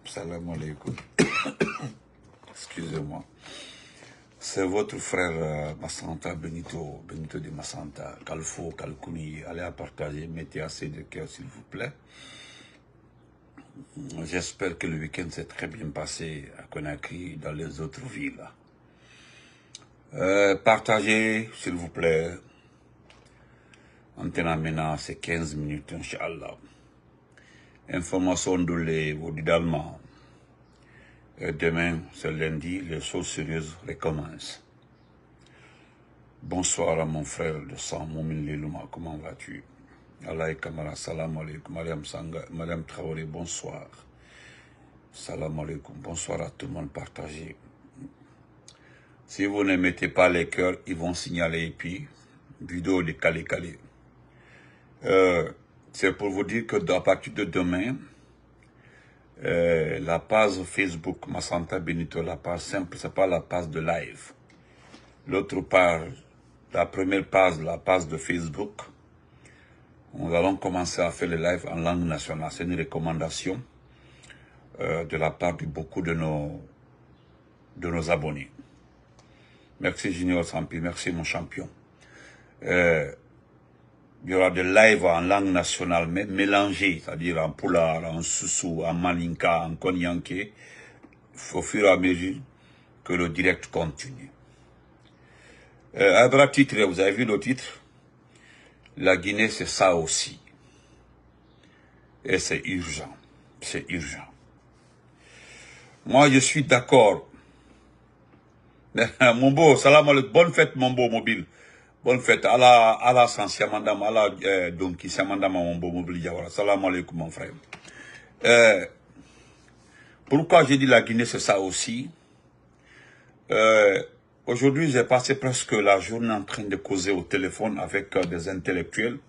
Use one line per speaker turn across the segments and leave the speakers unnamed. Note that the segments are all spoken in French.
Salam alaikum. Excusez-moi. C'est votre frère Massanta, Benito de Massanta, Kalfo, Kalkouni. Allez à partager, mettez assez de cœur s'il vous plaît. J'espère que le week-end s'est très bien passé à Conakry, dans les autres villes. Partagez, s'il vous plaît. Antenne maintenant, c'est 15 minutes, Inch'Allah. Information de l'Allemand. Demain, c'est lundi, les choses sérieuses recommencent. Bonsoir à mon frère de sang, Moumin Lilouma, comment vas-tu? Allah Kamara, salam alaikum, Madame Traoré, bonsoir. Salam alaikum, bonsoir à tout le monde partagé. Si vous ne mettez pas les cœurs, ils vont signaler et puis, vidéo de calé. C'est pour vous dire que à partir de demain, la page Facebook Massanta Benito, la page simple, c'est pas la page de live. L'autre page, la première page, la page de Facebook, nous allons commencer à faire le live en langue nationale. C'est une recommandation de la part de beaucoup de nos abonnés. Merci Junior Sampi, merci mon champion. Il y aura des lives en langue nationale, mais mélangés, c'est-à-dire en poulard, en soussou, en maninka, en konyanké, au fur et à mesure que le direct continue. Un vrai titre, vous avez vu le titre? La Guinée, c'est ça aussi. Et c'est urgent. C'est urgent. Moi, je suis d'accord. Mon beau, salam alaikum, bonne fête, mon beau mobile. Bonne fête, Allah Sansia Mandam, Allah donc Siamandam mon beau mobile Jawara. Salam alaikum mon frère. Pourquoi j'ai dit la Guinée c'est ça aussi? Aujourd'hui j'ai passé presque la journée en train de causer au téléphone avec des intellectuels,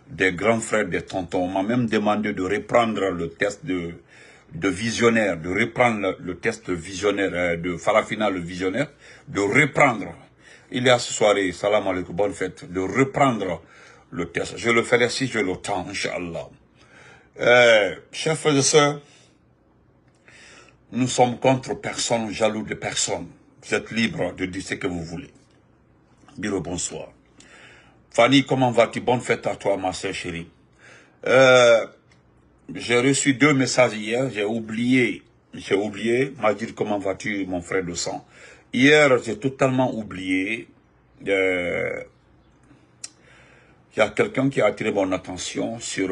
des grands frères, des tontons. On m'a même demandé de reprendre le test de visionnaire, de reprendre le test visionnaire de Farafina le visionnaire, de reprendre. Il y a ce soirée, salam alaikum, bonne fête, de reprendre le test. Je le ferai si j'ai le temps, Inch'Allah. Chers frères et sœurs, nous sommes contre personne, jaloux de personne. Vous êtes libre de dire ce que vous voulez. Biro, bonsoir. Fanny, comment vas-tu? Bonne fête à toi, ma sœur chérie. J'ai reçu 2 messages hier, j'ai oublié, m'a dit comment vas-tu, mon frère de sang. Hier, j'ai totalement oublié. Il y a quelqu'un qui a attiré mon attention sur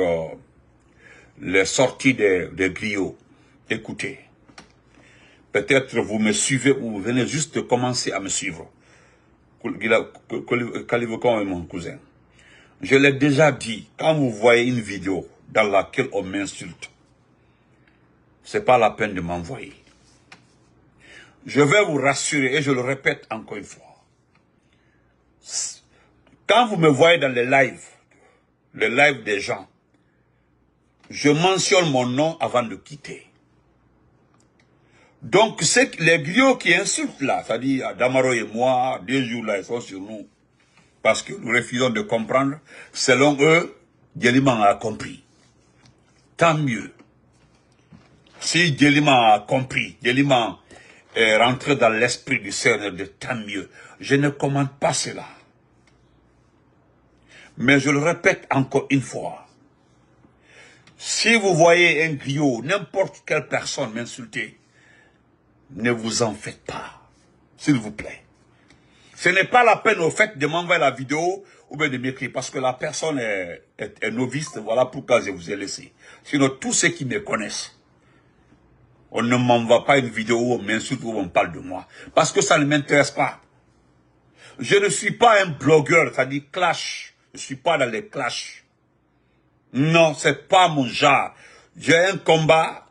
les sorties des griots. Écoutez, peut-être vous me suivez ou vous venez juste de commencer à me suivre. Kalivokon est mon cousin. Je l'ai déjà dit, quand vous voyez une vidéo dans laquelle on m'insulte, c'est pas la peine de m'envoyer. Je vais vous rassurer, et je le répète encore une fois. Quand vous me voyez dans les lives des gens, je mentionne mon nom avant de quitter. Donc, les griots qui insultent là, c'est-à-dire Damaro et moi, 2 jours là, ils sont sur nous. Parce que nous refusons de comprendre. Selon eux, Djeliman a compris. Tant mieux. Si Djeliman a compris, Djeliman est rentré dans l'esprit du Seigneur de tant mieux. Je ne commande pas cela. Mais je le répète encore une fois. Si vous voyez un griot, n'importe quelle personne m'insulter, ne vous en faites pas. S'il vous plaît. Ce n'est pas la peine au fait de m'envoyer la vidéo ou bien de m'écrire parce que la personne est novice. Voilà pourquoi je vous ai laissé. Sinon, tous ceux qui me connaissent, on ne m'envoie pas une vidéo où on m'insulte ou on parle de moi. Parce que ça ne m'intéresse pas. Je ne suis pas un blogueur, c'est-à-dire clash. Je ne suis pas dans les clashs. Non, c'est pas mon genre. J'ai un combat,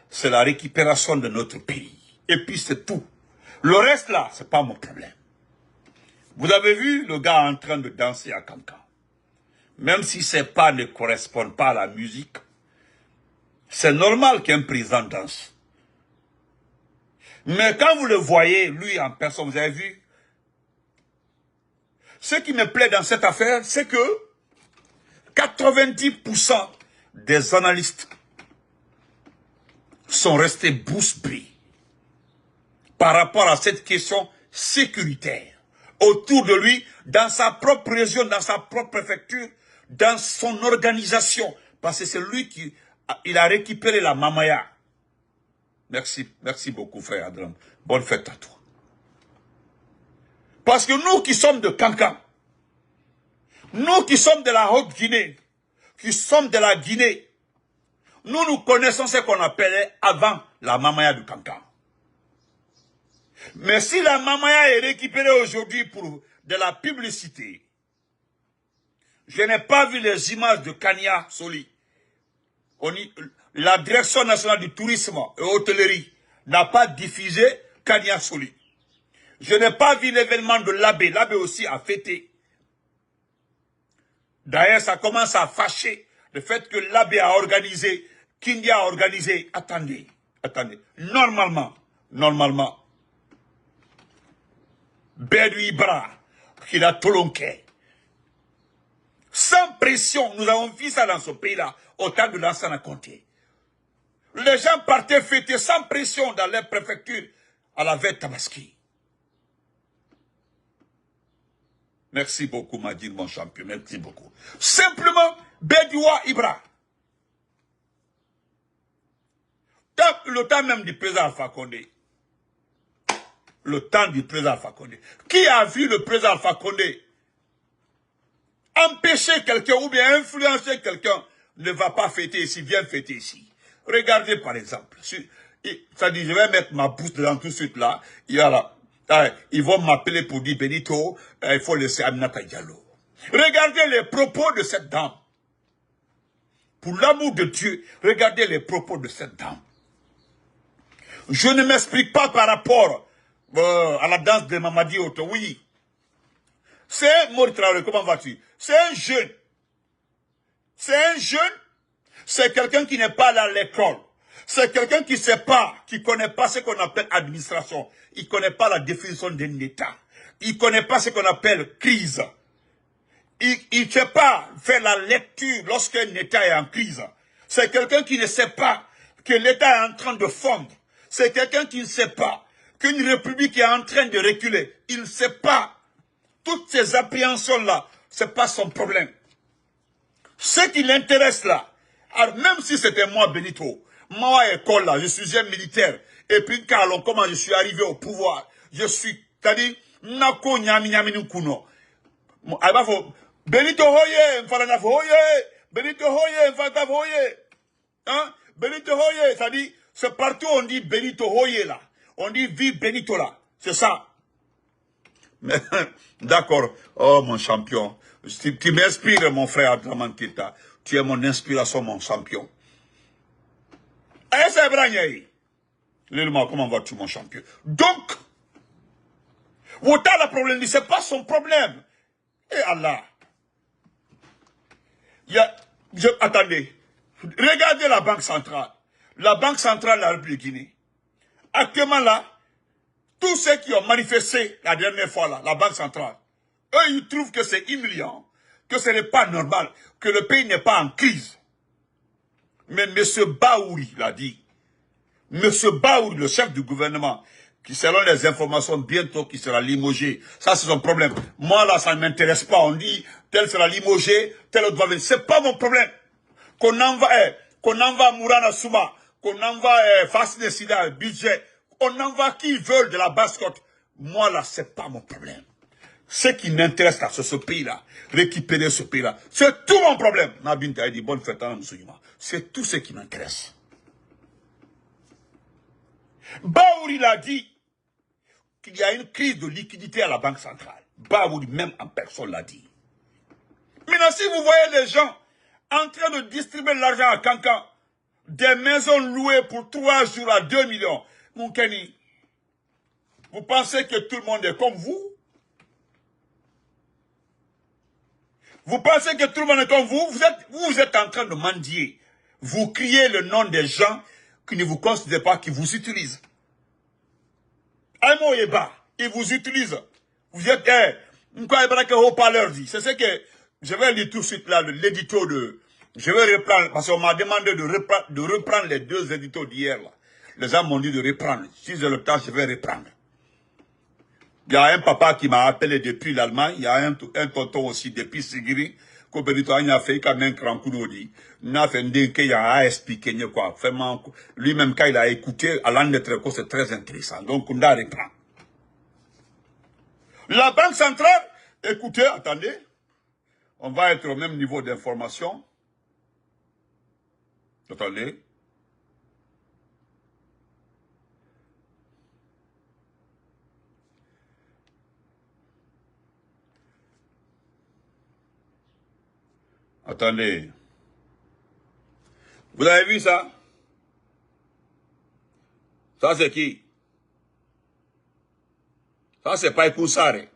c'est la récupération de notre pays. Et puis c'est tout. Le reste là, c'est pas mon problème. Vous avez vu le gars en train de danser à Cancan. Même si ses pas ne correspondent pas à la musique, c'est normal qu'un président danse. Mais quand vous le voyez, lui en personne, vous avez vu, ce qui me plaît dans cette affaire, c'est que 90% des analystes sont restés bouche bée par rapport à cette question sécuritaire. Autour de lui, dans sa propre région, dans sa propre préfecture, dans son organisation. Parce que c'est lui qui a récupéré la Mamaya. Merci beaucoup frère Adram. Bonne fête à toi. Parce que nous qui sommes de Kankan, nous qui sommes de la Haute-Guinée, qui sommes de la Guinée, nous connaissons ce qu'on appelait avant la Mamaya du Kankan. Mais si la Mamaya est récupérée aujourd'hui pour de la publicité, je n'ai pas vu les images de Kania Soli. La Direction nationale du tourisme et hôtellerie n'a pas diffusé Kania Soli. Je n'ai pas vu l'événement de l'abbé. L'abbé aussi a fêté. D'ailleurs, ça commence à fâcher le fait que l'abbé a organisé, Kindia a organisé. Attendez. Normalement, Bédou Ibra, qu'il a tolonqué. Sans pression, nous avons vu ça dans ce pays-là, au temps de l'ancien Conté. Les gens partaient fêter sans pression dans les préfectures à la veille Tabaski. Merci beaucoup, Madir, mon champion. Merci beaucoup. Simplement, Bédoua Ibra. Le temps même du président Alpha Condé. Le temps du président Alpha Condé. Qui a vu le président Alpha Condé empêcher quelqu'un ou bien influencer quelqu'un ne va pas fêter ici, viens fêter ici. Regardez par exemple. Ça dit, je vais mettre ma bouche dedans tout de suite là. Il y a là. Ils vont m'appeler pour dire Benito, il faut laisser Aminata Diallo. Regardez les propos de cette dame. Pour l'amour de Dieu, regardez les propos de cette dame. Je ne m'explique pas par rapport à la danse de Mamadi Oto. Oui. C'est Maurice Traoré, comment vas-tu? C'est un jeune. C'est quelqu'un qui n'est pas allé à l'école. C'est quelqu'un qui ne sait pas, qui ne connaît pas ce qu'on appelle administration. Il ne connaît pas la définition d'un État. Il ne connaît pas ce qu'on appelle crise. Il ne sait pas faire la lecture lorsqu'un État est en crise. C'est quelqu'un qui ne sait pas que l'État est en train de fondre. C'est quelqu'un qui ne sait pas qu'une république est en train de reculer. Il ne sait pas. Toutes ces appréhensions-là, ce n'est pas son problème. Ce qui l'intéresse là, alors même si c'était moi, Benito, moi, école là, je suis un militaire, et puis Carlon, comment je suis arrivé au pouvoir, je suis, c'est-à-dire, Nako Nyami Nyami Nkuno. Benito Hoye, Mfalana Hoye, Benito Hoye, Mfalana Hoye. Hein? Benito Hoye, c'est-à-dire, c'est partout on dit Benito Hoye là. On dit vive Benito là. C'est ça. D'accord. Oh mon champion. Tu m'inspires mon frère Abdraman Keita. Tu es mon inspiration, mon champion. Eh, c'est Bragnaï. Lélement, comment vas-tu mon champion? Donc, Wota le problème, c'est pas son problème. Et Allah. Attendez. Regardez la Banque centrale. La Banque centrale de la République Guinée. Actuellement là, tous ceux qui ont manifesté la dernière fois là, la Banque centrale, eux ils trouvent que c'est humiliant, que ce n'est pas normal, que le pays n'est pas en crise. Mais M. Baouri l'a dit. M. Baouri, le chef du gouvernement, qui selon les informations bientôt qui sera limogé, ça c'est son problème. Moi là ça ne m'intéresse pas, on dit tel sera limogé, tel autre va venir. C'est pas mon problème. Qu'on envoie Mourana Souma, qu'on envoie Fasne Sida, budget, on envoie qui veulent de la basse-côte. Moi là, c'est pas mon problème. Ce qui m'intéresse là, c'est ce pays-là. Récupérer ce pays-là. C'est tout mon problème. Nabin t'a dit bonne fête à Moussouima. C'est tout ce qui m'intéresse. Baouri l'a dit qu'il y a une crise de liquidité à la Banque centrale. Baouri même en personne l'a dit. Maintenant, si vous voyez les gens en train de distribuer l'argent à Kankan, des maisons louées pour 3 jours à 2 millions, mon Kenny, vous pensez que tout le monde est comme vous? Vous pensez que tout le monde est comme vous? Vous êtes en train de mendier. Vous criez le nom des gens qui ne vous considèrent pas, qui vous utilisent. Aïmo Yeba, ils vous utilisent. Vous êtes, haut-parleur dit. C'est ce que, je vais lire tout de suite là, l'édito de, je vais reprendre, parce qu'on m'a demandé de reprendre les 2 éditos d'hier là. Les gens m'ont dit de reprendre. Si j'ai le temps, je vais reprendre. Il y a un papa qui m'a appelé depuis l'Allemagne. Il y a un tonton aussi depuis Sigiri. Il a fait quand même un coup d'odi. Il a fait qu'il a expliqué quoi. Lui-même, quand il a écouté, à l'année c'est très intéressant. Donc, on a reprend. La Banque centrale, écoutez, attendez. On va être au même niveau d'information. Attendez. Attendez. Vous avez vu ça? Ça, c'est qui? Ça, c'est Païkoussare.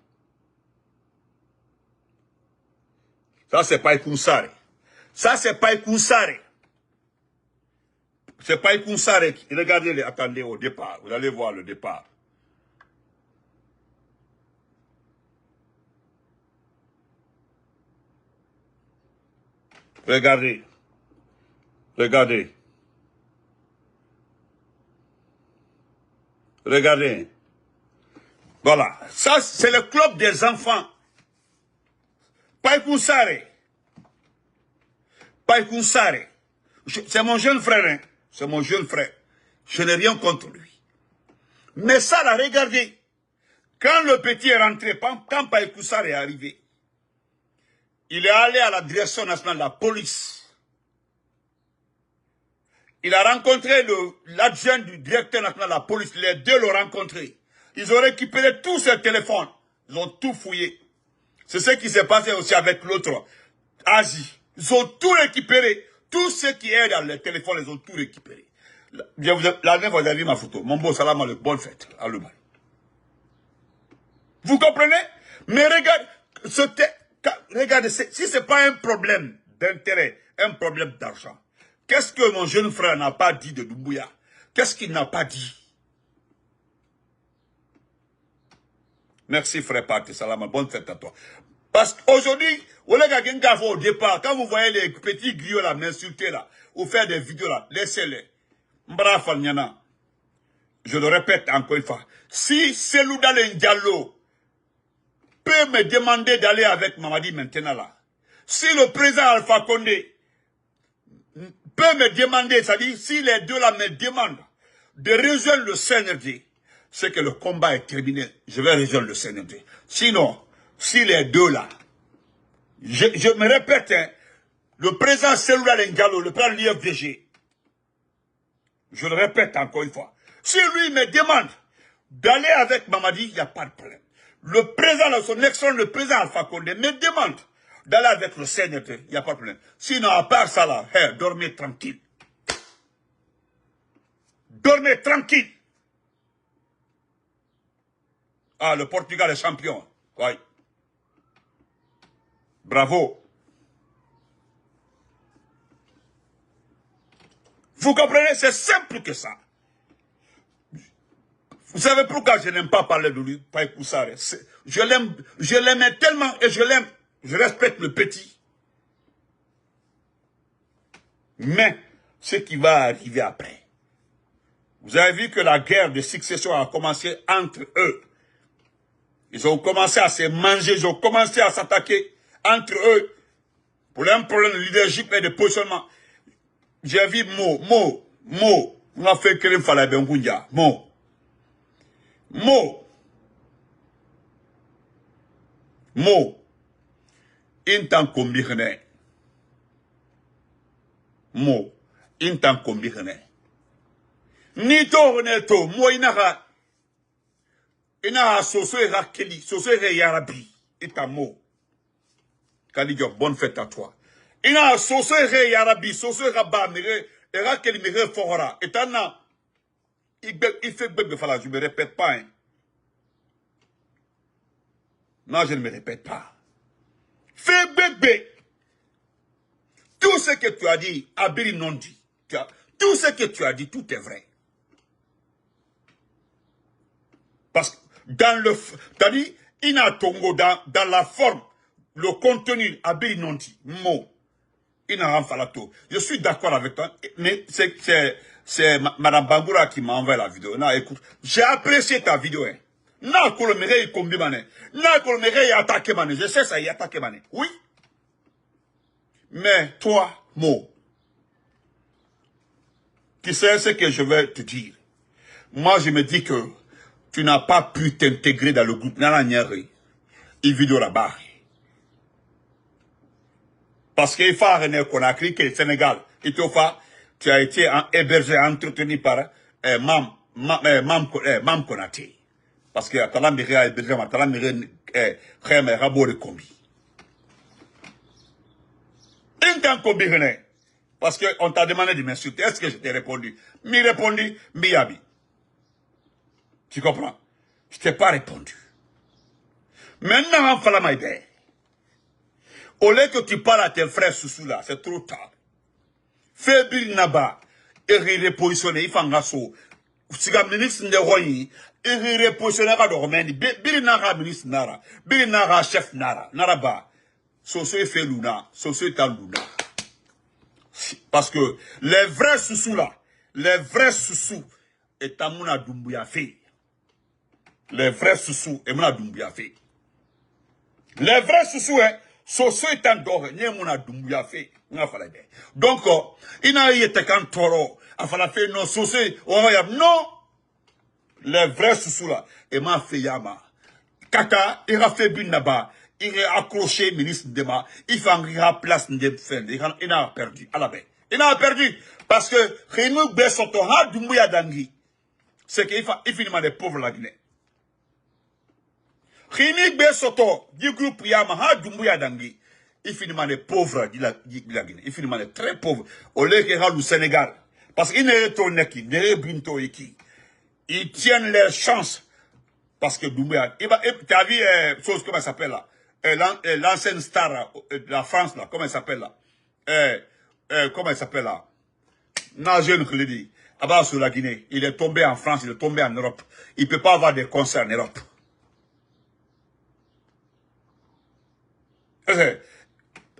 Ça, c'est Païkoussare. Ça, c'est Païkoussare. C'est Païkoussare. Regardez, attendez au départ. Vous allez voir le départ. Regardez. Regardez. Regardez. Voilà. Ça, c'est le club des enfants. Païkoussare. Païkoussare. C'est mon jeune frère. Hein. C'est mon jeune frère. Je n'ai rien contre lui. Mais ça, là, regardez. Quand le petit est rentré, quand Païkoussare est arrivé, il est allé à la direction nationale de la police. Il a rencontré l'adjoint du directeur national de la police. Les deux l'ont rencontré. Ils ont récupéré tous ses téléphones. Ils ont tout fouillé. C'est ce qui s'est passé aussi avec l'autre, Asie. Ils ont tout récupéré. Tout ce qui est dans les téléphones, ils ont tout récupéré. La dernière fois, vous avez vu ma photo. Mon beau salam, le bonne fête. À l'Oumal. Vous comprenez? Mais regardez, si ce n'est pas un problème d'intérêt, un problème d'argent, qu'est-ce que mon jeune frère n'a pas dit de Doumbouya? Qu'est-ce qu'il n'a pas dit? Merci frère Pate, salam, bonne fête à toi. Parce qu'aujourd'hui, au départ, quand vous voyez les petits griots là, m'insulter là, ou faire des vidéos là, laissez-les. Je le répète encore une fois. Si Selou Dalen Diallo peut me demander d'aller avec Mamadi maintenant là, si le président Alpha Condé peut me demander, c'est-à-dire si les deux là me demandent de rejoindre le CNRD, c'est que le combat est terminé. Je vais rejoindre le CNRD. Sinon, si les deux là, je me répète, hein, le président Selou Dalen Diallo, le président de l'IFDG, je le répète encore une fois, si lui me demande d'aller avec Mamadi, il n'y a pas de problème. Le président, son excellence, le président Alpha Condé me demande d'aller avec le CNRD, il n'y a pas de problème. Sinon, à part ça là, hey, dormez tranquille. Dormez tranquille. Ah, le Portugal est champion. Oui. Bravo. Vous comprenez? C'est simple que ça. Vous savez pourquoi je n'aime pas parler de lui, Païkoussare? Je l'aime tellement et je l'aime. Je respecte le petit. Mais ce qui va arriver après. Vous avez vu que la guerre de succession a commencé entre eux. Ils ont commencé à se manger, ils ont commencé à s'attaquer entre eux. Pour un problème de leadership et de positionnement. J'ai vu Mo. On a fait que le fallait bien Mo. Intan kombihne. Mo. Intan kombihne. Ni to reneto. Mo inaha soso e rakeli. Soso e yarabi. Ita Mo. Kalidio, bonne fête à toi. Inaha soso e yarabi. Soso e rabba. E rakeli mere fora. Etana. Il fait bébé fala. Je ne me répète pas. Hein. Non, je ne me répète pas. Fais bébé. Tout ce que tu as dit, Abiri non dit. Tout ce que tu as dit, tout est vrai. Parce que dans le... Tu as dit, Ina Tongo, dans la forme, le contenu, Abiri non dit, mot. Ina Ramfalato. Je suis d'accord avec toi, mais c'est c'est Madame Bangoura qui m'a envoyé la vidéo. Non, écoute, j'ai apprécié ta vidéo. Hein. Non, Kolomere, il combi mané. Non, Kolomere, il a attaqué mané. Je sais ça, il a attaqué mané. Oui. Mais toi, Mo, tu sais ce que je vais te dire. Moi, je me dis que tu n'as pas pu t'intégrer dans le groupe Nananyari. Il vidéo là-bas. Parce qu'il faut René Conakry, que le Sénégal, tu as été hébergé, entretenu par Mam Konaté. Parce que tu as hébergé, tu as rabo de combi. Un temps combi, René. Parce qu'on t'a demandé de m'insulter. Est-ce que je t'ai répondu? M'y répondu, Miyabi. Tu comprends? Je t'ai pas répondu. Maintenant, en faisant ma idée. Au lieu que tu parles à tes frères sous là, c'est trop tard. Fais Bill Naba, et repositionner, il faut un gasso. Si le ministre de Roy, il repositionner à Dormeni, Bill Nara, ministre Nara, Bill Nara, chef Nara, Naraba. Soso fait Luna, Soso est à Luna. Parce que les vrais sous là, les vrais sous est à Mouna Doumbouya fait. Les vrais sous est Mouna Doumbouya fait. Les vrais sous hein. Soso est en dehors, n'y a mon Doumbouya fait. Donc, il n'a été qu'un taureau. A fait non, Soso, non. Les vrais sous là, et m'a fait Yama. Kaka, il a fait Binaba, il a accroché ministre Dema, il fait un place de fin, il a perdu, à la baie. Il a perdu, parce que, Rénou Bessoto, ha Doumbouya Dangui, c'est qu'il finit des pauvres la Guinée. Rémi Bessoto, du groupe Yamaha Doumbouya Dangui, il finit des pauvres de la Guinée. Il finit des très pauvres. Au lieu qu'il y a le Sénégal. Parce qu'il n'est retourné qui, n'est binto et qui. Ils tiennent leurs chances. Parce que Doumbouya, tu as vu, chose, comment elle s'appelle là? L'ancienne star de la France là, comment elle s'appelle là? Comment elle s'appelle là? Najeune que je dis. Là-bas sur la Guinée. Il est tombé en France, il est tombé en Europe. Il ne peut pas avoir des concerts en Europe.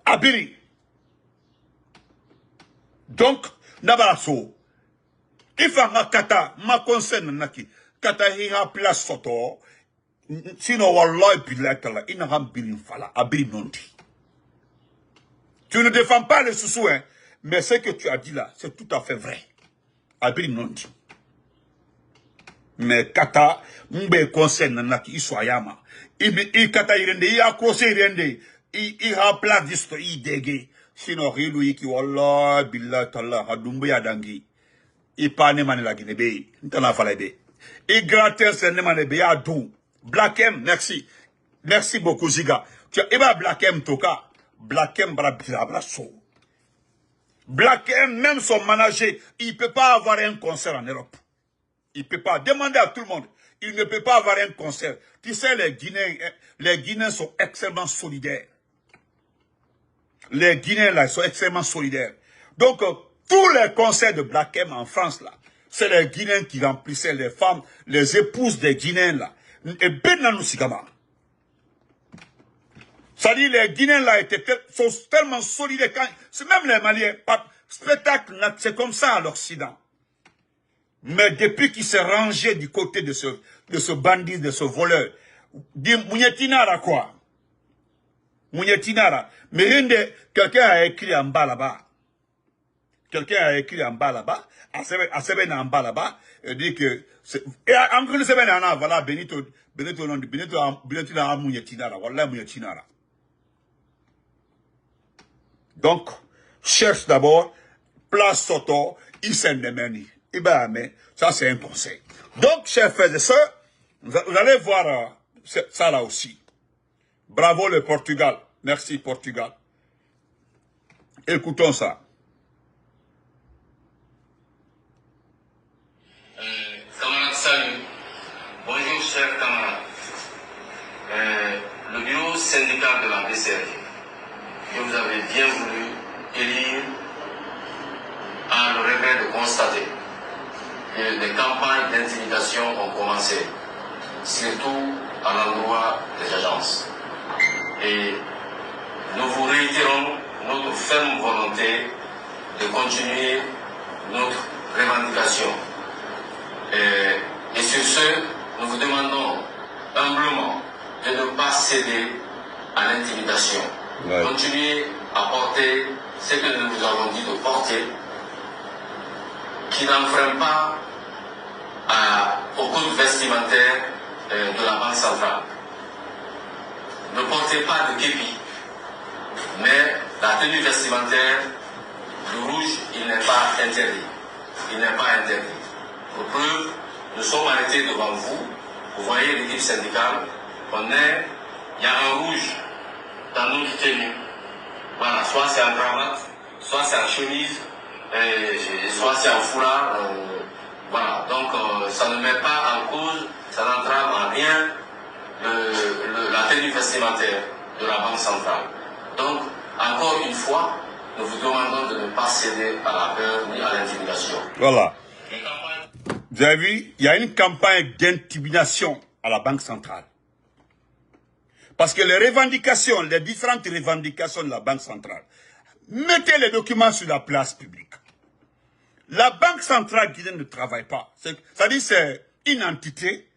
Abiri. Donc, Nabaraso. Il faut ma kata, ma concerne naki. Kata hiha place soto. Sinon, wallah, bilatala, il n'a pas birin fala. Abiri nondi. Tu ne défends pas les sous hein. Mais ce que tu as dit là, c'est tout à fait vrai. Abiri nondi. Mais kata, mbe concerne naki, il soit yama. Il kata irende, il a crossé irende. Il a place d'histoire, il dégué. Sinon, il qui wallah, billah, tallah, Doumbouya Dangui. Il parle pas de la Guinée, il t'en a fallu. Il gratte, c'est ne be ya dou. Black M, merci. Merci beaucoup, Ziga. Tu as, eba Black M toka. Black M brasso. Black M, même son manager, il peut pas avoir un concert en Europe. Il peut pas. Demandez à tout le monde. Il ne peut pas avoir un concert. Tu sais, les Guinéens sont extrêmement solidaires. Les Guinéens, là, ils sont extrêmement solidaires. Donc, tous les concerts de Black M en France, là, c'est les Guinéens qui remplissaient les femmes, les épouses des Guinéens, là. Et Benanou Sigama. C'est-à-dire, les Guinéens, là, sont tellement solidaires. C'est même les Maliens. Spectacle, c'est comme ça à l'Occident. Mais depuis qu'il s'est rangé du côté de ce bandit, de ce voleur, Mouniatinara, quoi. Mouniatinara. Mais quelqu'un a écrit en bas là-bas. Quelqu'un a écrit en bas là-bas. À Seben en bas là-bas. Il dit que. Et en plus, Seben en a, voilà, Benito a Mouniatinara. Voilà, Mouniatinara. Donc, cherche d'abord, place Soto, Isendemeni. Ça, c'est un conseil. Donc, chers frères et sœurs, vous allez voir ça là aussi. Bravo le Portugal. Merci Portugal. Écoutons ça.
Camarades, salut. Bonjour, chers camarades. Le bureau syndical de la BCRG, que vous avez bien voulu élire, a le regret de constater que des campagnes d'intimidation ont commencé, surtout à l'endroit des agences. Et nous vous réitérons notre ferme volonté de continuer notre revendications. Et sur ce, nous vous demandons humblement de ne pas céder à l'intimidation.
Ouais.
Continuez à porter ce que nous vous avons dit de porter, qui n'enfreint pas au code vestimentaire de la Banque centrale. Ne portez pas de képi, mais la tenue vestimentaire, le rouge, il n'est pas interdit. Il n'est pas interdit. Pour preuve, nous sommes arrêtés devant vous. Vous voyez l'équipe syndicale. Il y a un rouge dans notre tenue. Voilà, soit c'est en cravate, soit c'est en chemise, soit c'est en foulard. Voilà, donc ça ne met pas en cause, ça n'entrave en rien la tenue vestimentaire de la Banque centrale. Donc, encore une fois, nous vous demandons de ne pas céder à la peur ni à l'intimidation.
Voilà. Vous avez vu, il y a une campagne d'intimidation à la Banque centrale. Parce que les revendications, les différentes revendications de la Banque centrale, mettez les documents sur la place publique. La Banque centrale guinéenne ne travaille pas. C'est-à-dire c'est une entité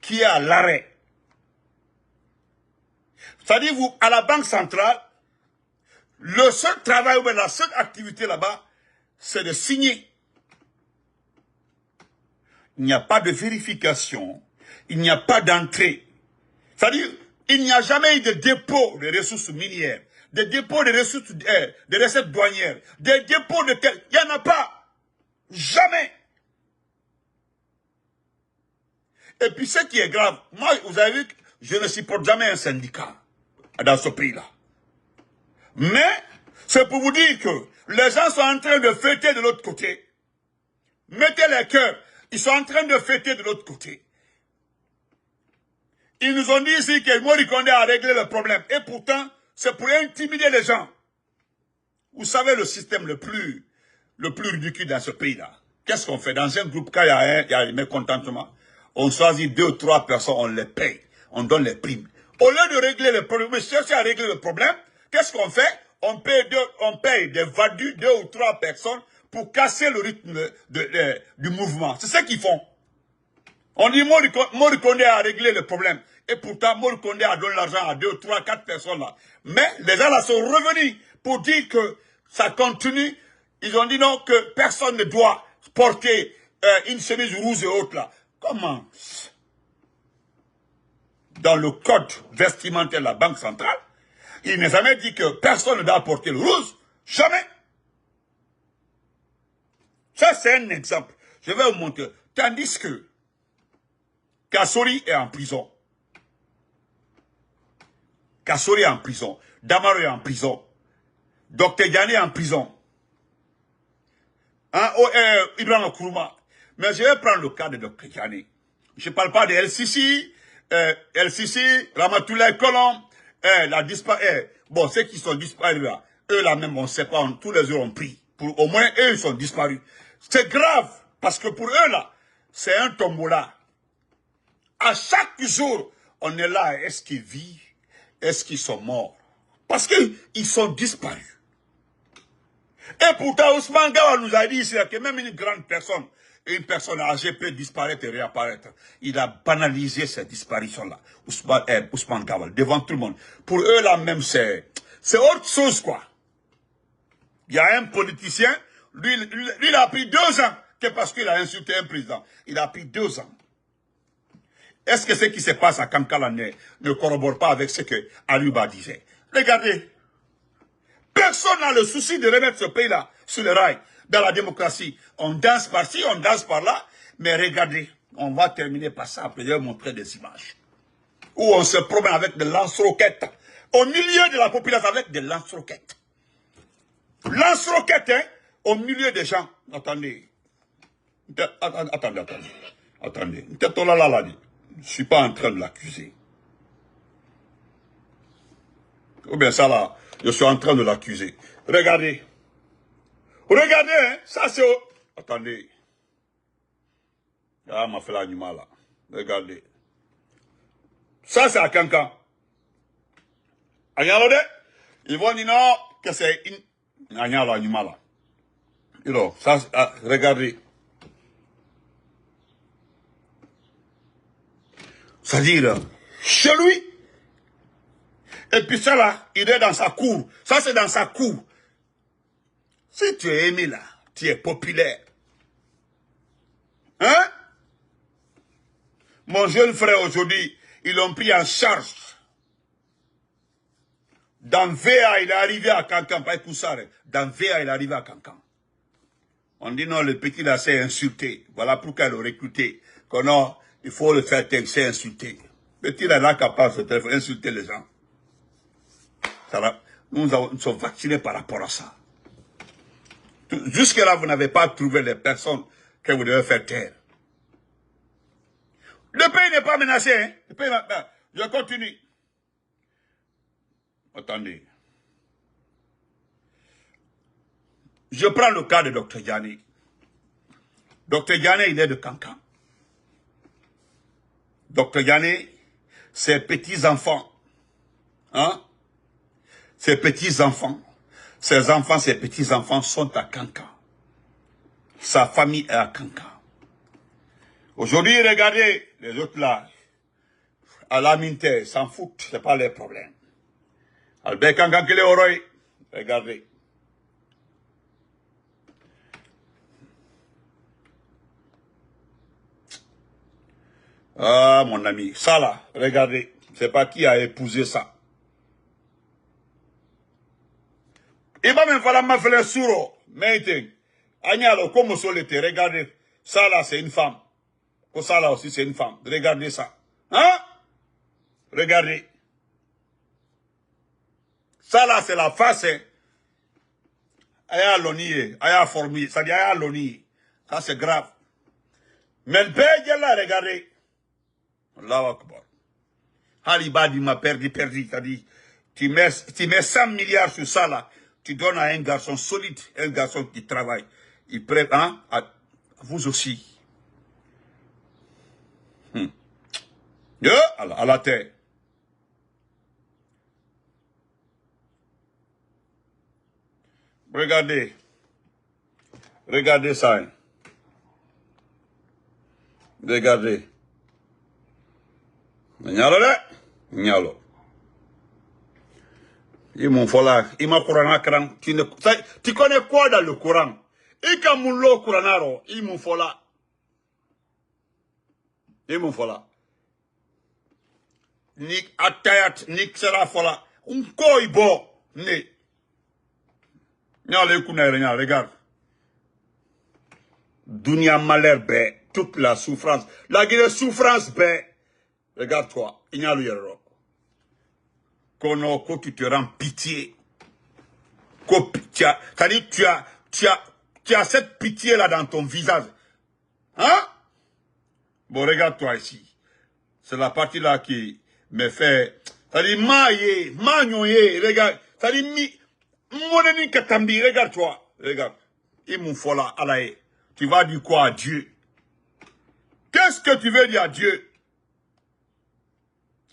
qui est à l'arrêt. C'est-à-dire, vous, à la Banque centrale, le seul travail ou la seule activité là-bas, c'est de signer. Il n'y a pas de vérification, il n'y a pas d'entrée. C'est-à-dire, il n'y a jamais eu de dépôt de ressources minières, de dépôt de ressources, de recettes douanières, de dépôts de terres. Il n'y en a pas. Jamais. Et puis, ce qui est grave, moi, vous avez vu, je ne supporte jamais un syndicat dans ce pays-là. Mais, c'est pour vous dire que les gens sont en train de fêter de l'autre côté. Mettez les cœurs. Ils sont en train de fêter de l'autre côté. Ils nous ont dit ici que Mori Kondé a réglé le problème. Et pourtant, c'est pour intimider les gens. Vous savez le système le plus ridicule dans ce pays-là. Qu'est-ce qu'on fait? Dans un groupe, quand il y a un mécontentement, on choisit 2 ou 3 personnes, on les paye. On donne les primes. Au lieu de régler le problème, chercher à régler le problème, qu'est-ce qu'on fait? On paye des vadus, 2 ou 3 personnes pour casser le rythme du mouvement. C'est ce qu'ils font. On dit Mori Kondé a réglé le problème. Et pourtant, Mori Kondé a donné l'argent à 2, 3, 4 personnes là. Mais les gens là sont revenus pour dire que ça continue. Ils ont dit non, que personne ne doit porter une chemise rouge et autres là. Comment? Dans le code vestimentaire de la Banque centrale, il n'est jamais dit que personne ne doit porter le rouge. Jamais. Ça, c'est un exemple. Je vais vous montrer. Tandis que Kassori est en prison. Kassori est en prison. Damaro est en prison. Dr Diané est en prison. Hein? Ibrahim Nkrumah. Mais je vais prendre le cas de Dr Diané. Je ne parle pas de LCC, Ramatoulaye Colomb, bon, ceux qui sont disparus là, eux là même, on ne sait pas, tous les jours ont pris. Au moins, eux, ils sont disparus. C'est grave, parce que pour eux là, c'est un tombola. À chaque jour, on est là, est-ce qu'ils vivent? Est-ce qu'ils sont morts? Parce qu'ils sont disparus. Et pourtant, Ousmane Gawal nous a dit ici que même une grande personne, une personne âgée peut disparaître et réapparaître. Il a banalisé cette disparition-là, Ousmane Gawal, devant tout le monde. Pour eux, là même, c'est autre chose, quoi. Il y a un politicien, lui il a pris 2 ans, que parce qu'il a insulté un président. Il a pris 2 ans. Est-ce que ce qui se passe à Kankala ne corrobore pas avec ce que Aluba disait? Regardez. Personne n'a le souci de remettre ce pays-là sur le rail. Dans la démocratie, on danse par-ci, on danse par-là. Mais regardez, on va terminer par ça. Après, je vais vous montrer des images. Où on se promène avec des lance-roquettes. Au milieu de la population, avec des lance-roquettes. Lance-roquettes, hein, au milieu des gens. Attendez. Attendez. Je ne suis pas en train de l'accuser. Ou bien ça là, je suis en train de l'accuser. Regardez. Regardez, hein, ça c'est... Attendez. Ah, m'a fait l'animal là. Regardez. Ça c'est à Kankan. Agnalode, ils vont dire non, que c'est une... Agnalo animal là. Alors, ça, regardez. C'est-à-dire, chez lui. Et puis ça là, il est dans sa cour. Ça c'est dans sa cour. Si tu es aimé là, tu es populaire. Hein? Mon jeune frère aujourd'hui, ils l'ont pris en charge. Dans VA, il est arrivé à Cancan, pas Koussare. Dans VA, il est arrivé à Cancan. On dit non, le petit là s'est insulté. Voilà pourquoi il l'a recruté. Que non, il faut le faire taire, c'est insulté. Le petit là n'est capable d'insulter les gens. Nous sommes vaccinés par rapport à ça. Jusque-là, vous n'avez pas trouvé les personnes que vous devez faire taire. Le pays n'est pas menacé. Hein? Le pays je continue. Attendez. Je prends le cas de Dr Diané. Dr Diané, il est de Cancan. Dr Diané, ses petits-enfants, hein? Ses petits-enfants, ses petits-enfants sont à Cancan. Sa famille est à Cancan. Aujourd'hui, regardez, les autres là, à la mine, s'en foutent, c'est pas leur problème. Albert Cancan qui est au Roy, regardez. Ah, mon ami, ça là, regardez, c'est pas qui a épousé ça. Il va même falloir m'affaler le sourd, mais Agnalo, comme ça l'était, regardez, ça là c'est une femme. Ça là aussi c'est une femme, regardez ça. Hein? Regardez. Ça là c'est la face, hein. Aya l'oni, aya formi, ça dit aya l'oni. Ça c'est grave. Mais le père là, regardez. Allahu Akbar. Halibadi m'a perdu, c'est-à-dire, tu mets 100 milliards sur ça là, tu donnes à un garçon solide, un garçon qui travaille. Il prête, hein, à vous aussi. À la terre. Regardez. Regardez ça. Hein. Regardez. Nyalo. Il m'en faut là. Il m'a Coran. Tu connais quoi dans le Coran? Il m'a mon Coran. Il m'en faut là. Il m'en faut là. Nik atayat, nik sera fola. Un koi bo. Ne. Nyalo écoute, regarde. Dunia malheur bé. Toute la souffrance. La guerre souffrance bé. Regarde-toi. Il n'y a rien. Quand tu te rends pitié. C'est-à-dire, tu as cette pitié-là dans ton visage. Hein? Bon, regarde-toi ici. C'est la partie-là qui me fait... C'est-à-dire, regarde. C'est-à-dire, regarde-toi. Regarde. Il m'en faut là, alaï. Tu vas dire quoi à Dieu? Qu'est-ce que tu veux dire à Dieu?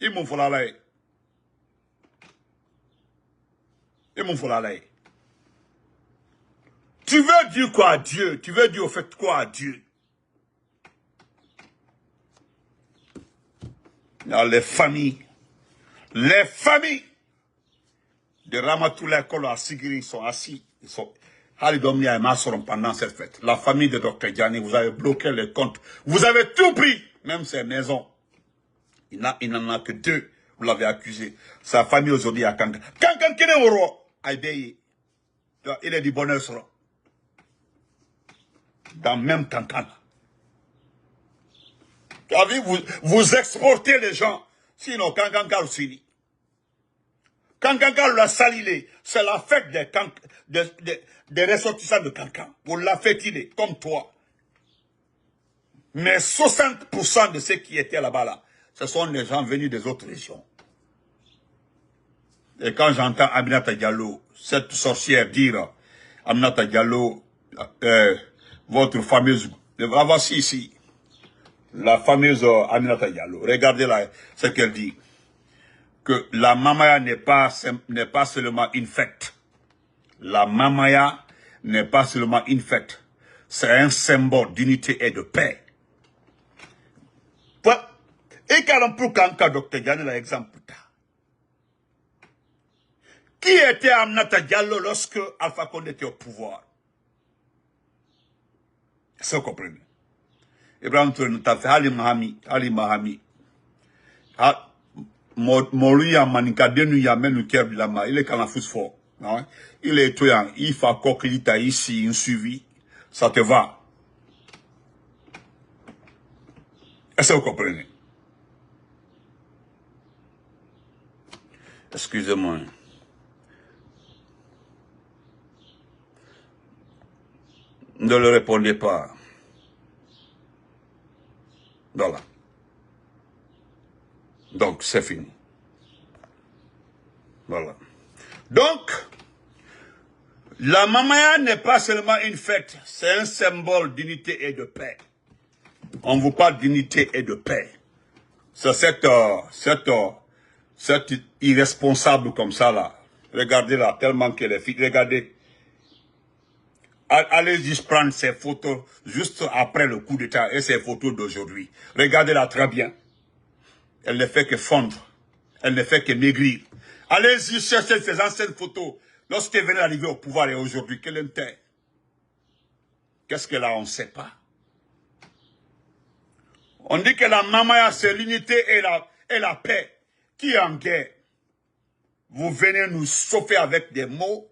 Il m'en faut là, alaï. Il m'en faut là, alaï. Tu veux dire quoi à Dieu? Tu veux dire au fait quoi à Dieu? Les familles de Ramatoulaye Kolo à Sigiri sont assis. Ils sont pendant cette fête. La famille de Dr Diané, vous avez bloqué les comptes. Vous avez tout pris, même ses maisons. Il n'en a que 2. Vous l'avez accusé. Sa famille aujourd'hui à Kankan. Kankan qui est au roi. Il est du bonheur sur dans même Kankan. Vous exportez les gens. Sinon, Kankan aussi. Kankan l'a salilé. C'est la fête des ressortissants de Kankan. Vous la fêtez comme toi. Mais 60% de ceux qui étaient là-bas, là, ce sont les gens venus des autres régions. Et quand j'entends Aminata Diallo, cette sorcière dire, Aminata Diallo, votre fameuse... Voici ici. La fameuse Aminata Diallo. Regardez là ce qu'elle dit. Que la mamaya n'est pas seulement une fête. La mamaya n'est pas seulement une fête. C'est un symbole d'unité et de paix. Et quand allons pour Kanka, Dr. Diallo, l'exemple. Qui était Aminata Diallo lorsque Alpha Condé était au pouvoir? Est-ce que vous comprenez? Ibrahim Touré nous a fait Ali Mahami. Molu ya manika denu ya menu kerbi lama. Il est quand la fousse fort. Il est étoilant. Il faut encore qu'il t'a ici, un suivi. Ça te va. Est-ce que vous comprenez? Excusez-moi. Ne le répondez pas. Voilà. Donc, c'est fini. Voilà. Donc, la Mamaya n'est pas seulement une fête, c'est un symbole d'unité et de paix. On vous parle d'unité et de paix. C'est cette irresponsable comme ça là. Regardez là, tellement qu'elle est fille. Regardez. Allez juste prendre ces photos juste après le coup d'État et ces photos d'aujourd'hui. Regardez-la très bien. Elle ne fait que fondre. Elle ne fait que maigrir. Allez-y chercher ces anciennes photos lorsqu'elle venait d'arriver au pouvoir et aujourd'hui. Quelle était? Qu'est-ce qu'elle a? On ne sait pas. On dit que la Mamaya, c'est l'unité et la paix. Qui est en guerre? Vous venez nous chauffer avec des mots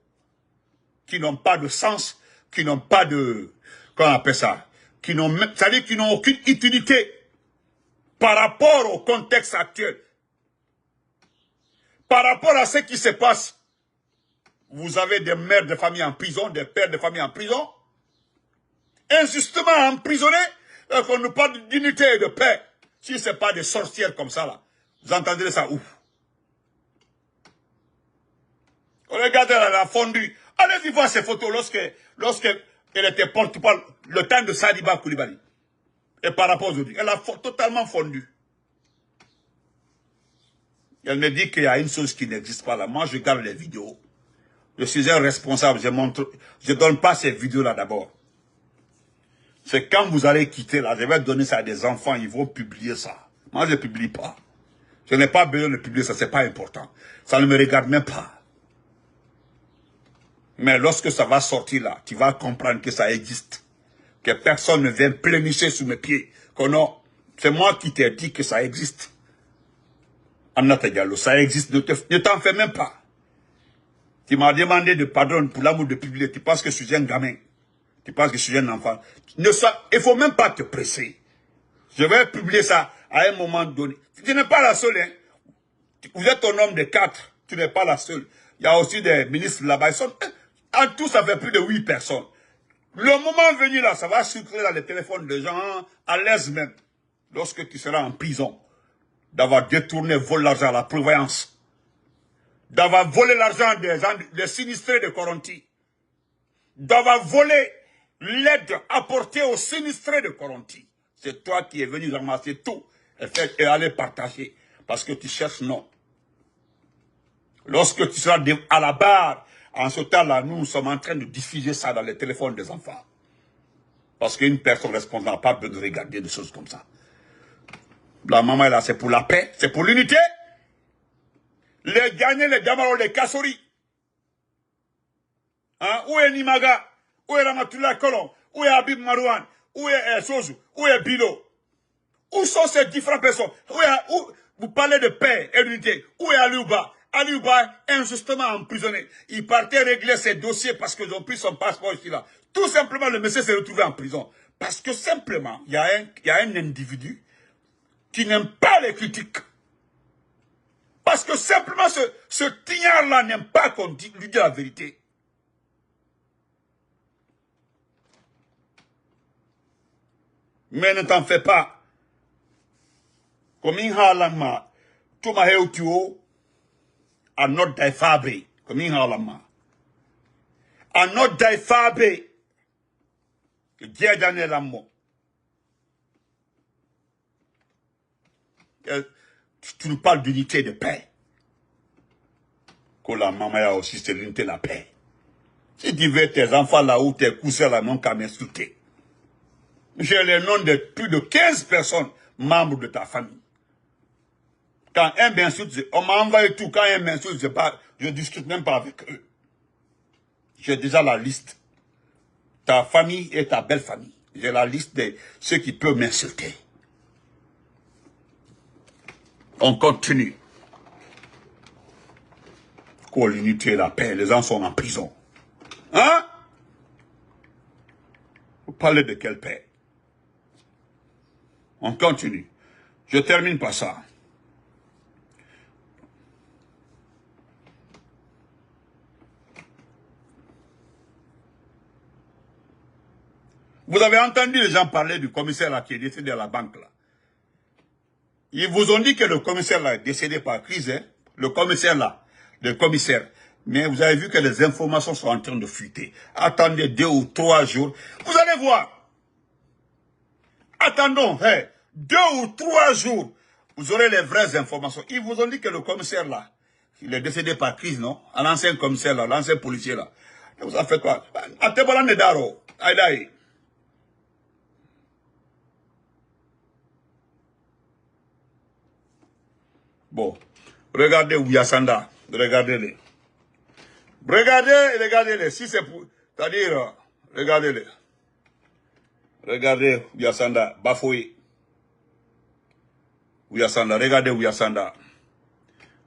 qui n'ont pas de sens, qui n'ont pas de... Comment on appelle ça? C'est-à-dire qui n'ont aucune utilité par rapport au contexte actuel. Par rapport à ce qui se passe. Vous avez des mères de famille en prison, des pères de famille en prison, injustement emprisonnés, qu'on nous parle d'unité et de paix. Si ce n'est pas des sorcières comme ça, là, vous entendrez ça où? Regardez, elle a fondu. Allez-y voir ces photos lorsqu'elle était porte-parole, le temps de Sadiba Koulibaly. Et par rapport aujourd'hui, elle a totalement fondu. Elle me dit qu'il y a une chose qui n'existe pas là. Moi, je regarde les vidéos. Je suis un responsable, je ne donne pas ces vidéos-là d'abord. C'est quand vous allez quitter là, je vais donner ça à des enfants, ils vont publier ça. Moi, je ne publie pas. Je n'ai pas besoin de publier ça, c'est pas important. Ça ne me regarde même pas. Mais lorsque ça va sortir là, tu vas comprendre que ça existe. Que personne ne vient plénicher sous mes pieds. Que non, c'est moi qui t'ai dit que ça existe. Aminata Diallo, ça existe, ne t'en fais même pas. Tu m'as demandé de pardon pour l'amour de publier. Tu penses que je suis un gamin. Tu penses que je suis un enfant. Il ne faut même pas te presser. Je vais publier ça à un moment donné. Tu n'es pas la seule. Hein. Vous êtes un homme de 4. Tu n'es pas la seule. Il y a aussi des ministres là-bas. En tout, ça fait plus de 8 personnes. Le moment venu là, ça va circuler dans les téléphones des gens à l'aise même. Lorsque tu seras en prison. D'avoir détourné, volé l'argent à la prévoyance. D'avoir volé l'argent des sinistrés de Coronti. D'avoir volé l'aide apportée aux sinistrés de Coronti. C'est toi qui es venu ramasser tout et aller partager. Parce que tu cherches non. Lorsque tu seras à la barre, en ce temps-là, nous sommes en train de diffuser ça dans les téléphones des enfants. Parce qu'une personne responsable n'a pas besoin de regarder des choses comme ça. La maman est là, c'est pour la paix, c'est pour l'unité. Les Ghanéens, les Damaro, les Kassori. Hein? Où est Nimaga? Où est Ramatoula Kolon? Où est Habib Marouane? Où est Sozu? Où est Bilo? Où sont ces différentes personnes? Où vous parlez de paix et d'unité. Où est Aliouba? Aliouba est injustement emprisonné. Il partait régler ses dossiers parce qu'ils ont pris son passeport ici là. Tout simplement, le monsieur s'est retrouvé en prison. Parce que simplement, il y a un individu qui n'aime pas les critiques. Parce que simplement, ce tignard-là n'aime pas qu'on lui dise la vérité. Mais ne t'en fais pas. Comme il y a l'amma, tout ma héotuo, à notre daïfabe, comme il y a l'amma. À notre daïfabe, que Dieu donne l'amour. Tu nous parles d'unité de paix. Que la maman a aussi, c'est l'unité de la paix. Si tu veux tes enfants là où tes coussins là n'ont qu'à m'insulter. J'ai les noms de plus de 15 personnes membres de ta famille. Quand un m'insulte, on m'a envoyé tout. Quand un m'insulte, je discute même pas avec eux. J'ai déjà la liste. Ta famille et ta belle famille. J'ai la liste de ceux qui peuvent m'insulter. On continue. Quoi, l'unité et la paix, les gens sont en prison. Hein? Vous parlez de quelle paix? On continue. Je termine par ça. Vous avez entendu les gens parler du commissaire là qui est décédé à la banque là. Ils vous ont dit que le commissaire là est décédé par crise, hein? Le commissaire là, le commissaire. Mais vous avez vu que les informations sont en train de fuiter. Attendez 2 ou 3 jours. Vous allez voir. Attendons, hein, 2 ou 3 jours. Vous aurez les vraies informations. Ils vous ont dit que le commissaire là, il est décédé par crise, non? L'ancien commissaire là, l'ancien policier là. Vous en faites quoi? Atebola Nedaro, Aïdaï. Bon, regardez Ouyasanda, regardez-les. Regardez-les, si c'est pour... C'est-à-dire, regardez-les. Regardez Ouyasanda, bafoué. Ouyasanda, regardez Ouyasanda.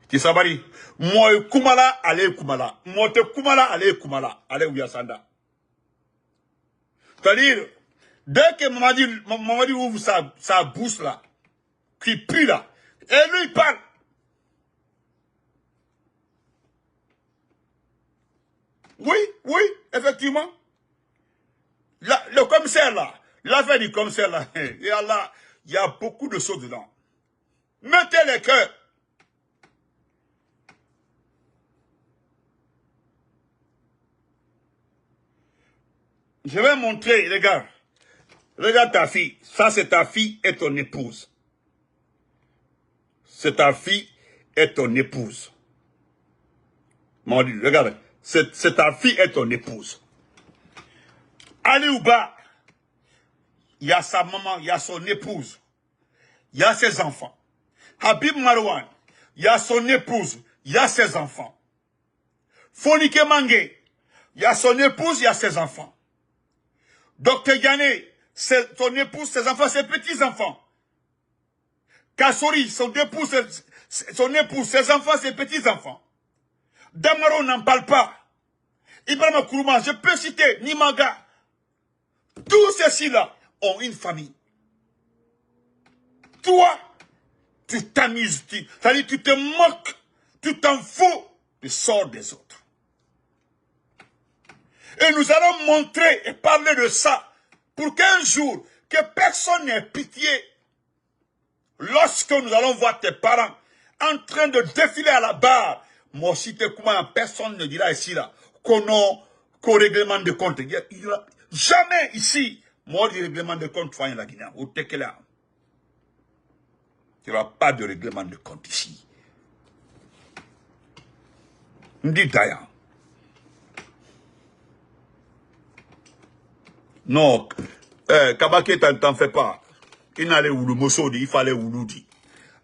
Tisabari, moi Kumala, allez Kumala. Moi te Kumala, allez Kumala. Allez Ouyasanda. C'est-à-dire, dès que Mamadi ouvre sa bouche là, qui pue là, et lui il parle. Oui, effectivement. Le commissaire là, l'affaire du commissaire là, il y a beaucoup de choses dedans. Mettez les cœurs. Je vais montrer, regarde. Regarde ta fille. Ça, c'est ta fille et ton épouse. C'est ta fille et ton épouse. Mon Dieu, regarde. C'est ta fille et ton épouse. Ali Ouba, il y a sa maman, il y a son épouse. Il y a ses enfants. Habib Marouane, il y a son épouse, il y a ses enfants. Fonike Mangé, il y a son épouse, il y a ses enfants. Docteur Yané, c'est son épouse, ses enfants, ses petits-enfants. Kassori, son épouse, ses enfants, ses petits-enfants. Damaro n'en parle pas. Ibrahima Kourouma, je peux citer Nimaga. Tous ceux-ci-là ont une famille. Toi, tu t'amuses, c'est-à-dire tu te moques, tu t'en fous du sort des autres. Et nous allons montrer et parler de ça pour qu'un jour, que personne n'ait pitié lorsque nous allons voir tes parents en train de défiler à la barre. Moi, si tu es comment, personne ne dira ici là qu'au règlement de compte. Il y aura jamais ici, moi, du règlement de compte, il la Guinée, au Tekela. Il n'y aura pas de règlement de compte ici. Ndi Daya. Non, Kabake, t'en fais pas. Il n'allait où le mosso dit, il fallait où nous dit.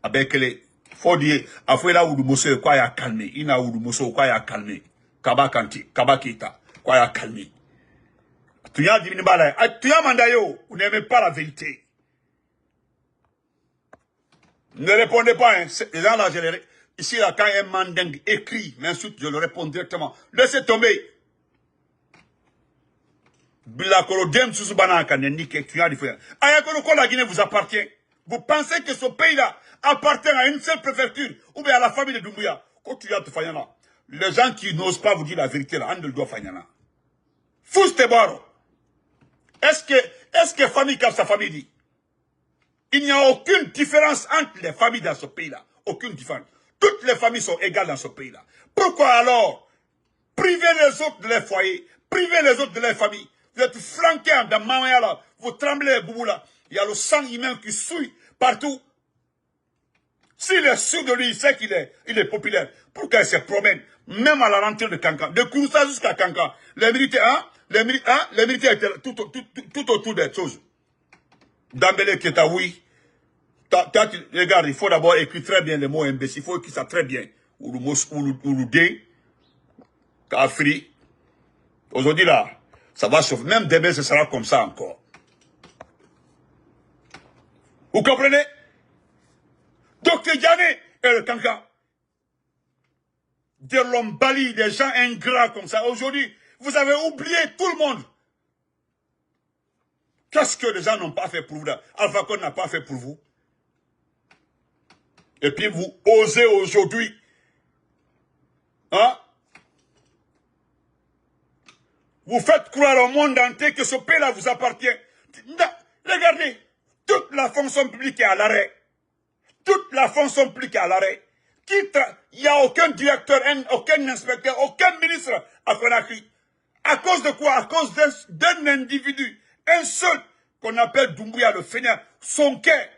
Avec les, faut dire, après là où le mosso, quoi, il a calmé. Il n'a où le mosso, quoi, il a calmé. Kabakita, quoi, il a calmé. Tu as dit, tu as mandayo, vous n'aimez pas la vérité. Ne répondez pas, hein. Les gens là, ici, là, quand un mandingue écrit, m'insulte, je le réponds directement. Laissez tomber. Bilakoro dem susubana kanenike, tu as dit frère. Ayakoro, quand la Guinée vous appartient, vous pensez que ce pays-là appartient à une seule préfecture, ou bien à la famille de Doumbouya. Quand tu as te fayana, les gens qui n'osent pas vous dire la vérité là, Andel doit fayana. Fouste baro. Est-ce que famille comme sa famille dit? Il n'y a aucune différence entre les familles dans ce pays-là. Aucune différence. Toutes les familles sont égales dans ce pays-là. Pourquoi alors priver les autres de leur foyer, priver les autres de leur famille? Vous êtes flanqués dans Mamaya là, vous tremblez, Bouboula. Il y a le sang humain qui souille partout. S'il est sûr de lui, il sait qu'il est populaire. Pourquoi il se promène, même à la rentrée de Kankan, de Kouroussa jusqu'à Kankan, les militaires, les militaires étaient tout autour des choses. Dambélé Keta, oui. Regarde, il faut d'abord écrire très bien les mots imbéciles. Il faut écrire ça très bien. Ou le mot Ouloudé, Kafri. Aujourd'hui, là, ça va chauffer. Même demain, ce sera comme ça encore. Vous comprenez? Docteur Diané et le Kanka. Des Lombali, des gens ingrats comme ça. Aujourd'hui, vous avez oublié tout le monde. Qu'est-ce que les gens n'ont pas fait pour vous? Alpha Condé n'a pas fait pour vous. Et puis vous osez aujourd'hui. Hein? Vous faites croire au monde entier que ce pays-là vous appartient. Regardez, toute la fonction publique est à l'arrêt. Toute la fonction publique est à l'arrêt. Il n'y a aucun directeur, aucun inspecteur, aucun ministre à Conakry. À cause de quoi? À cause d'un individu, un seul, qu'on appelle Doumbouya le fainéant, son quai.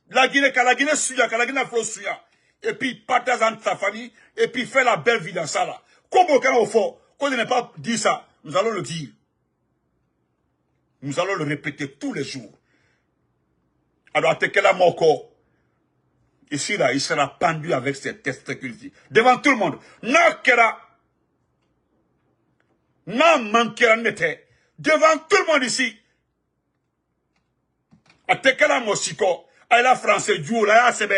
La Guinée, quand la Guinée suya, quand la Guinée suya. Et puis, partage entre sa famille, et puis fait la belle vie dans ça là. Comme aucun au fond, qu'on n'ait pas dit ça, nous allons le dire. Nous allons le répéter tous les jours. Alors, Tekela Moko, ici là, il sera pendu avec ses testicules devant tout le monde. Nakera, Mankera n'était, devant tout le monde ici. Atekela Mosiko, Aïla français, Djoul, Aïla Sebe,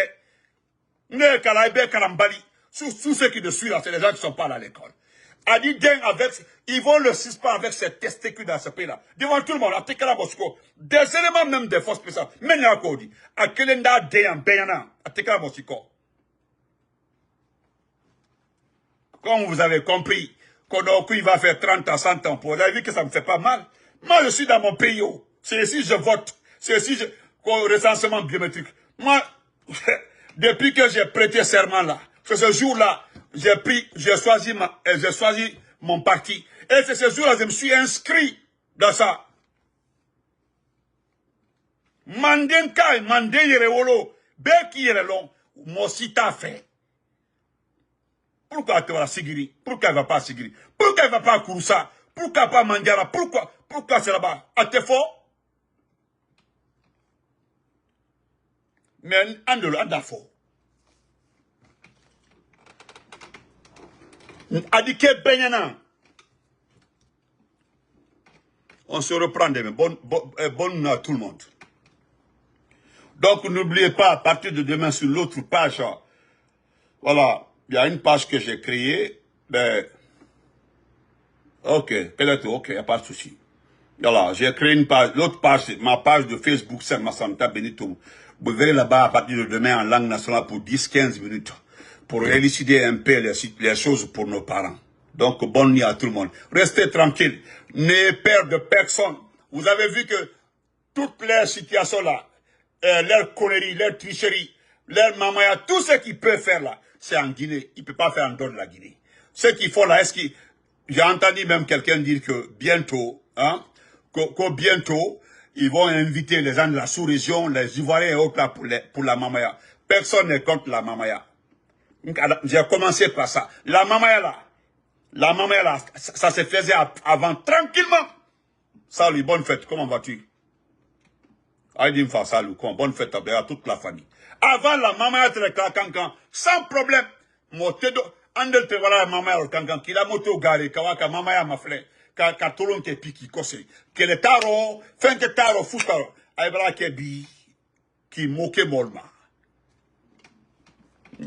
Ne Kalaïbe Karambali, tous ceux qui le suivent là, c'est les gens qui ne sont pas à l'école. Adi Den avec, ils vont le suspendre avec ses testicules dans ce pays-là. Devant tout le monde, Atekela Mosiko, des éléments même des forces spéciales. Maintenant, encore dit, Akelenda Den Beyana, Atekela Mosiko. Comme vous avez compris, Kodoku, il va faire 30 ans, 100 ans pour. Vous avez vu que ça ne me fait pas mal. Moi, je suis dans mon pays. C'est ici que je vote. C'est ici que recensement biométrique. Moi, depuis que j'ai prêté serment là, ce jour-là, j'ai choisi mon parti. Et c'est ce jour-là que je me suis inscrit dans ça. Mandenka, Mandé Yerewolo, Beki Yerelon, Mosita fait. Pourquoi tu vas Sigiri? Pourquoi elle ne va pas à Sigiri? Pourquoi elle ne va pas à Kouroussa? Pourquoi pas à Mandiara? Pourquoi c'est là-bas? À Tefo? Mais Andelo, Andafo. Adike Benyana. On se reprend demain. Bonne nuit à tout le monde. Donc n'oubliez pas, à partir de demain sur l'autre page, voilà. Il y a une page que j'ai créée, ben, ok, peut-être, ok, il n'y a pas de souci. Voilà, j'ai créé une page, l'autre page, c'est ma page de Facebook, c'est Massanta Benito. Vous verrez là-bas à partir de demain en langue nationale pour 10-15 minutes, pour élucider un peu les choses pour nos parents. Donc, bonne nuit à tout le monde. Restez tranquille, n'ayez peur de personne. Vous avez vu que toutes les situations là, leurs conneries, leurs tricheries, leurs mamaya, tout ce qu'ils peuvent faire là, c'est en Guinée. Il ne peut pas faire en dehors de la Guinée. Ce qu'il faut là, j'ai entendu même quelqu'un dire que bientôt, hein, que bientôt, ils vont inviter les gens de la sous-région, les Ivoiriens et autres là pour la mamaya. Personne n'est contre la mamaya. J'ai commencé par ça. La mamaya là, ça se faisait avant, tranquillement. Salut, bonne fête, comment vas-tu? Aïdim fa salut, bonne fête à toute la famille. Avant la mamaya te kankan, sans problème. Motedo, andel te voilà mamaya au kankan, qui la moto gare, kawaka mamaya ma frère, ka tolon te piki kose, que le taro, fin que taro, fouskaro, aïbra kebi, qui moque molma.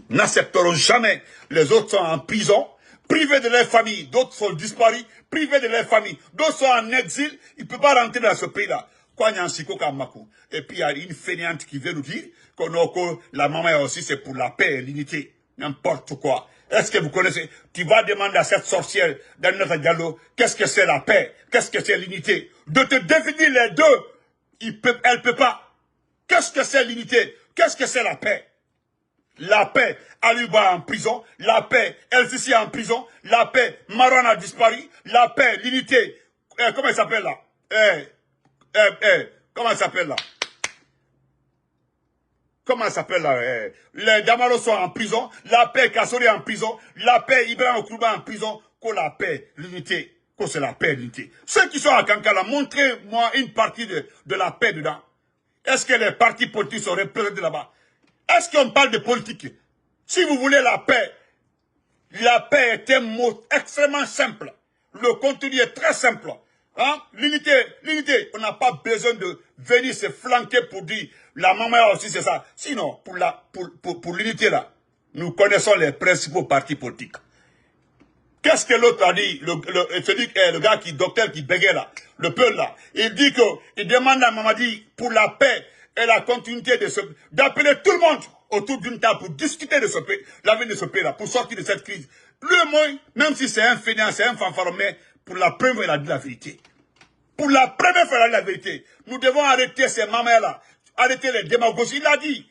N'accepteront jamais, les autres sont en prison, privés de leur famille, d'autres sont disparus, privés de leur famille, d'autres sont en exil, ils ne peuvent pas rentrer dans ce pays-là. Et puis il y a une fainéante qui veut nous dire que la maman aussi c'est pour la paix et l'unité. N'importe quoi. Est-ce que vous connaissez? Tu vas demander à cette sorcière d'Anata Diallo, qu'est-ce que c'est la paix? Qu'est-ce que c'est l'unité? De te définir les deux, elle ne peut pas. Qu'est-ce que c'est l'unité? Qu'est-ce que c'est la paix? La paix, Aluba en prison. La paix, LCC en prison. La paix, Marouane a disparu. La paix, l'unité. Comment elle s'appelle là? Comment elle s'appelle là? Comment elle s'appelle là? Les Damaro sont en prison. La paix, Kassori en prison. La paix, Ibrahim Okrouba en prison. Que la paix, l'unité. Que c'est la paix, l'unité. Ceux qui sont à Kankala, montrez-moi une partie de la paix dedans. Est-ce que les partis politiques sont représentés là-bas? Est-ce qu'on parle de politique? Si vous voulez la paix est un mot extrêmement simple. Le contenu est très simple. Hein? L'unité, on n'a pas besoin de venir se flanquer pour dire la maman aussi c'est ça. Sinon, pour l'unité là, nous connaissons les principaux partis politiques. Qu'est-ce que l'autre a dit, le gars docteur qui bégait là, le peuple là, il dit il demande à Mamadi pour la paix et la continuité d'appeler tout le monde autour d'une table pour discuter de ce pays, l'avenir de ce pays là, pour sortir de cette crise. Le mot, même si c'est un fainéant, c'est un fanfaron, mais pour la première fois, il a dit la vérité. Pour la première fois, il a dit la vérité. Nous devons arrêter ces mamans là, arrêter les démagogies. Il a dit,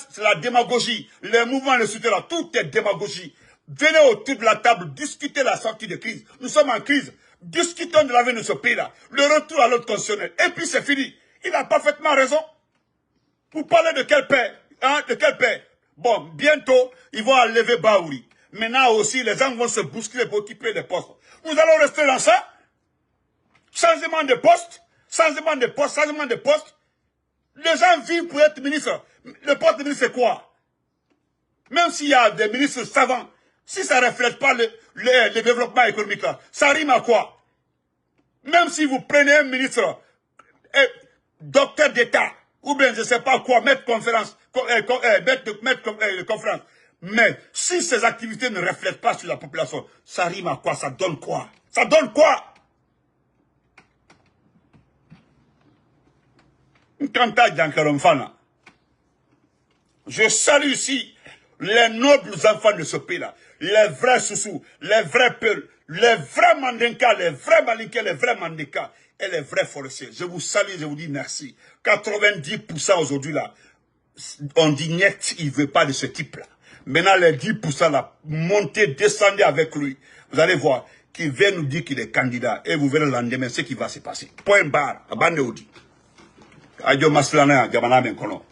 c'est la démagogie, les mouvements de soutien là, tout est démagogie. Venez autour de la table, discuter la sortie de crise. Nous sommes en crise. Discutons de l'avenir de ce pays-là. Le retour à l'ordre constitutionnel. Et puis c'est fini. Il a parfaitement raison. Vous parlez de quelle paix? Hein? De quelle paix? Bon, bientôt, ils vont enlever Baouri. Maintenant aussi, les gens vont se bousculer pour occuper les postes. Nous allons rester dans ça? Changement de poste? Changement de poste? Changement de poste? Les gens vivent pour être ministre. Le poste de ministre, c'est quoi? Même s'il y a des ministres savants, si ça ne reflète pas le développement économique là, ça rime à quoi? Même si vous prenez un ministre, docteur d'État, ou bien je ne sais pas quoi, maître conférence, conférence, mais si ces activités ne reflètent pas sur la population, ça rime à quoi? Ça donne quoi? Ça donne quoi? Je salue ici les nobles enfants de ce pays-là, les vrais Soussous, les vrais Peuls, les vrais Mandinka, les vrais Malinké, les vrais Mandinka et les vrais forestiers. Je vous salue, je vous dis merci. 90% aujourd'hui là, on dit net, il ne veut pas de ce type-là. Maintenant les 10% là, montez, descendez avec lui. Vous allez voir qu'il vient nous dire qu'il est candidat et vous verrez le lendemain ce qui va se passer. Point barre, abandé Audi. Adio Maslana, Gamana Menkono.